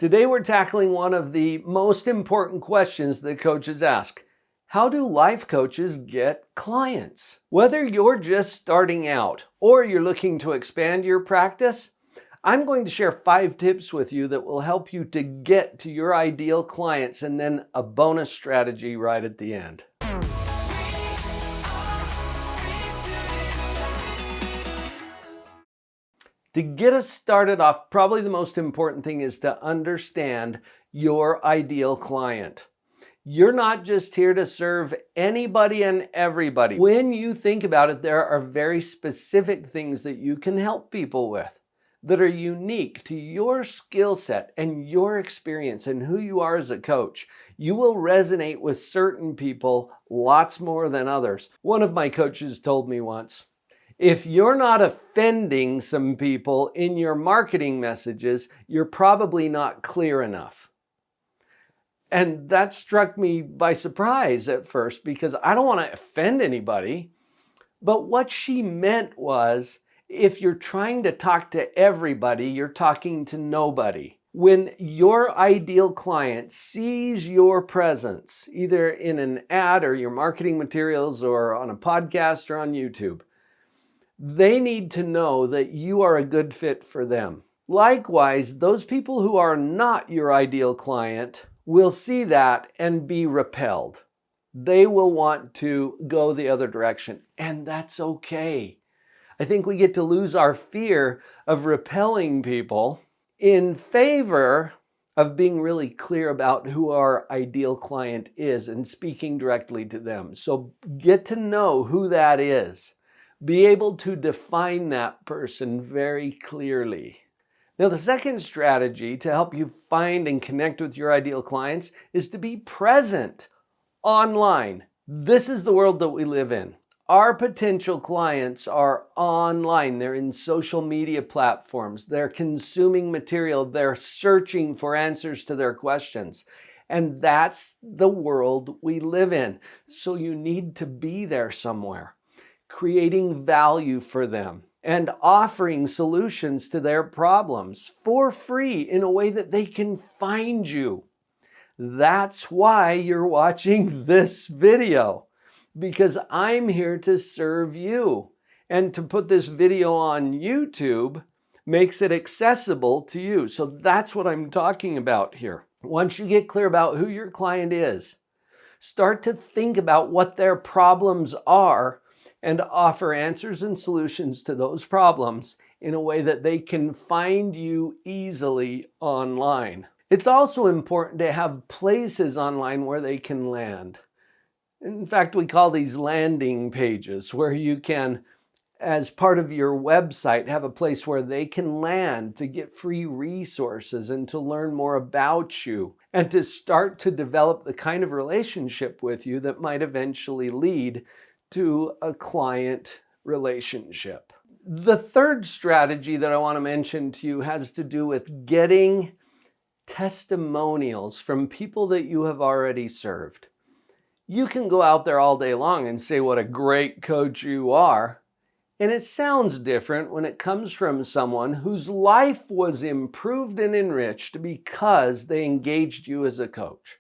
Today we're tackling one of the most important questions that coaches ask. How do life coaches get clients? Whether you're just starting out or you're looking to expand your practice, I'm going to share 5 tips with you that will help you to get to your ideal clients and then a bonus strategy right at the end. To get us started off, probably the most important thing is to understand your ideal client. You're not just here to serve anybody and everybody. When you think about it, there are very specific things that you can help people with that are unique to your skill set and your experience and who you are as a coach. You will resonate with certain people lots more than others. One of my coaches told me once, if you're not offending some people in your marketing messages, you're probably not clear enough. And that struck me by surprise at first because I don't want to offend anybody. But what she meant was, if you're trying to talk to everybody, you're talking to nobody. When your ideal client sees your presence, either in an ad or your marketing materials or on a podcast or on YouTube, they need to know that you are a good fit for them. Likewise, those people who are not your ideal client will see that and be repelled. They will want to go the other direction, and that's okay. I think we get to lose our fear of repelling people in favor of being really clear about who our ideal client is and speaking directly to them. So get to know who that is. Be able to define that person very clearly. Now, the second strategy to help you find and connect with your ideal clients is to be present online. This is the world that we live in. Our potential clients are online. They're in social media platforms. They're consuming material. They're searching for answers to their questions. And that's the world we live in. So you need to be there somewhere, creating value for them and offering solutions to their problems for free in a way that they can find you. That's why you're watching this video, because I'm here to serve you. And to put this video on YouTube makes it accessible to you. So that's what I'm talking about here. Once you get clear about who your client is, start to think about what their problems are and offer answers and solutions to those problems in a way that they can find you easily online. It's also important to have places online where they can land. In fact, we call these landing pages, where you can, as part of your website, have a place where they can land to get free resources and to learn more about you and to start to develop the kind of relationship with you that might eventually lead to a client relationship. The third strategy that I want to mention to you has to do with getting testimonials from people that you have already served. You can go out there all day long and say what a great coach you are, and it sounds different when it comes from someone whose life was improved and enriched because they engaged you as a coach.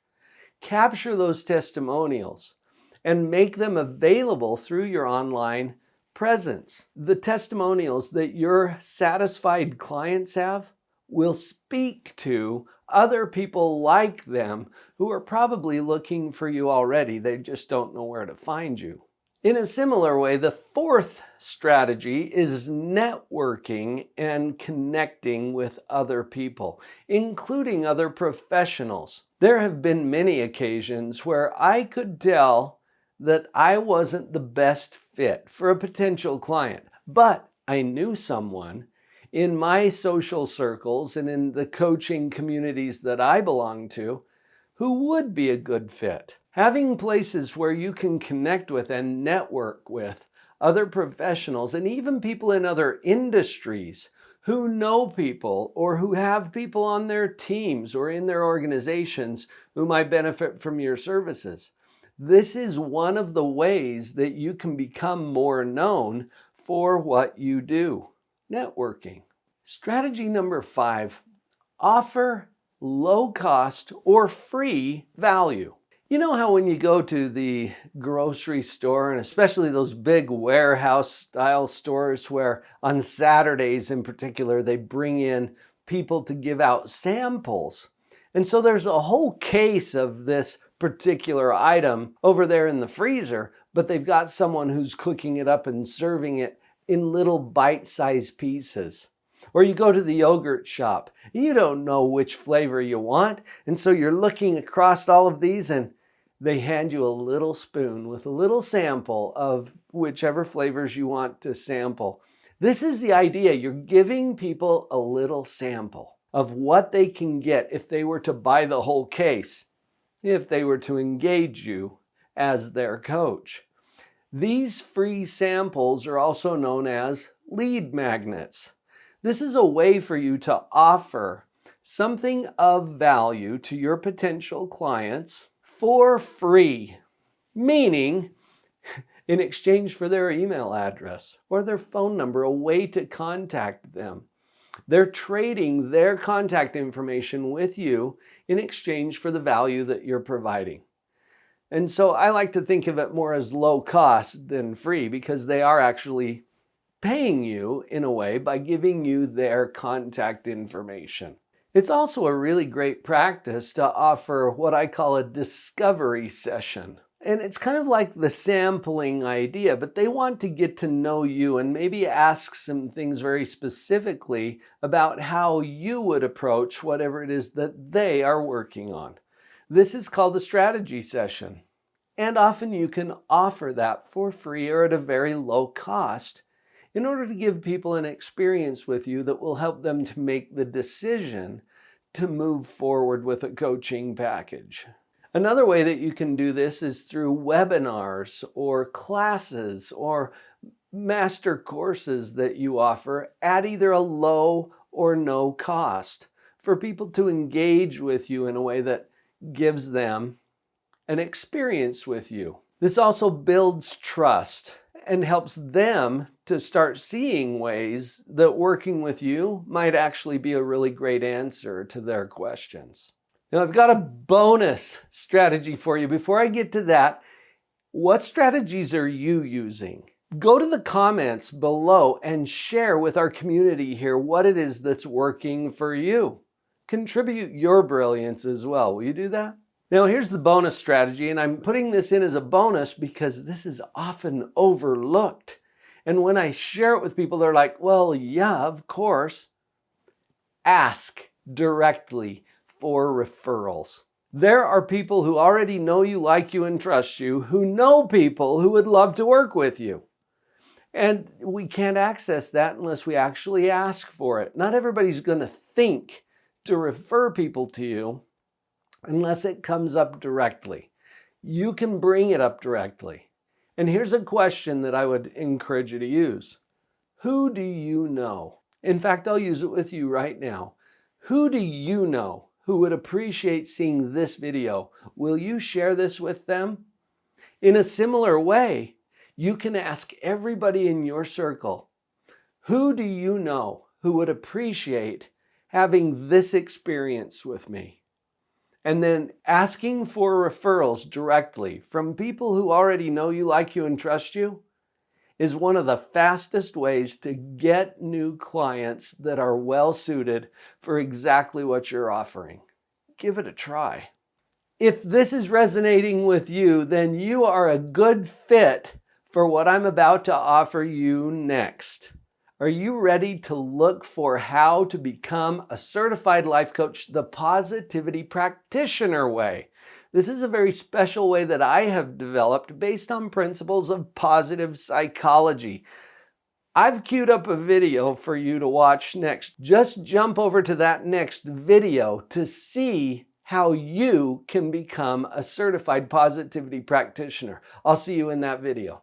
Capture those testimonials and make them available through your online presence. The testimonials that your satisfied clients have will speak to other people like them who are probably looking for you already. They just don't know where to find you. In a similar way, the fourth strategy is networking and connecting with other people, including other professionals. There have been many occasions where I could tell that I wasn't the best fit for a potential client, but I knew someone in my social circles and in the coaching communities that I belong to who would be a good fit. Having places where you can connect with and network with other professionals and even people in other industries who know people or who have people on their teams or in their organizations who might benefit from your services. This is one of the ways that you can become more known for what you do. Networking. Strategy number 5, offer low cost or free value. You know how when you go to the grocery store, and especially those big warehouse style stores where on Saturdays in particular, they bring in people to give out samples. And so there's a whole case of this particular item over there in the freezer, but they've got someone who's cooking it up and serving it in little bite-sized pieces. Or you go to the yogurt shop, and you don't know which flavor you want, and so you're looking across all of these and they hand you a little spoon with a little sample of whichever flavors you want to sample. This is the idea. You're giving people a little sample of what they can get if they were to buy the whole case, if they were to engage you as their coach. These free samples are also known as lead magnets. This is a way for you to offer something of value to your potential clients for free, meaning in exchange for their email address or their phone number, a way to contact them. They're trading their contact information with you in exchange for the value that you're providing. And so I like to think of it more as low cost than free, because they are actually paying you in a way by giving you their contact information. It's also a really great practice to offer what I call a discovery session. And it's kind of like the sampling idea, but they want to get to know you and maybe ask some things very specifically about how you would approach whatever it is that they are working on. This is called a strategy session. And often you can offer that for free or at a very low cost in order to give people an experience with you that will help them to make the decision to move forward with a coaching package. Another way that you can do this is through webinars or classes or master courses that you offer at either a low or no cost for people to engage with you in a way that gives them an experience with you. This also builds trust and helps them to start seeing ways that working with you might actually be a really great answer to their questions. Now, I've got a bonus strategy for you. Before I get to that, what strategies are you using? Go to the comments below and share with our community here what it is that's working for you. Contribute your brilliance as well. Will you do that? Now, here's the bonus strategy, and I'm putting this in as a bonus because this is often overlooked. And when I share it with people, they're like, well, yeah, of course. Ask directly for referrals. There are people who already know you, like you, and trust you, who know people who would love to work with you. And we can't access that unless we actually ask for it. Not everybody's going to think to refer people to you unless it comes up directly. You can bring it up directly. And here's a question that I would encourage you to use. Who do you know? In fact, I'll use it with you right now. Who do you know who would appreciate seeing this video? Will you share this with them? In a similar way, you can ask everybody in your circle, who do you know who would appreciate having this experience with me? And then asking for referrals directly from people who already know you, like you, and trust you is one of the fastest ways to get new clients that are well suited for exactly what you're offering. Give it a try. If this is resonating with you, then you are a good fit for what I'm about to offer you next. Are you ready to look for how to become a certified life coach the Positivity Practitioner way? This is a very special way that I have developed based on principles of positive psychology. I've queued up a video for you to watch next. Just jump over to that next video to see how you can become a certified positivity practitioner. I'll see you in that video.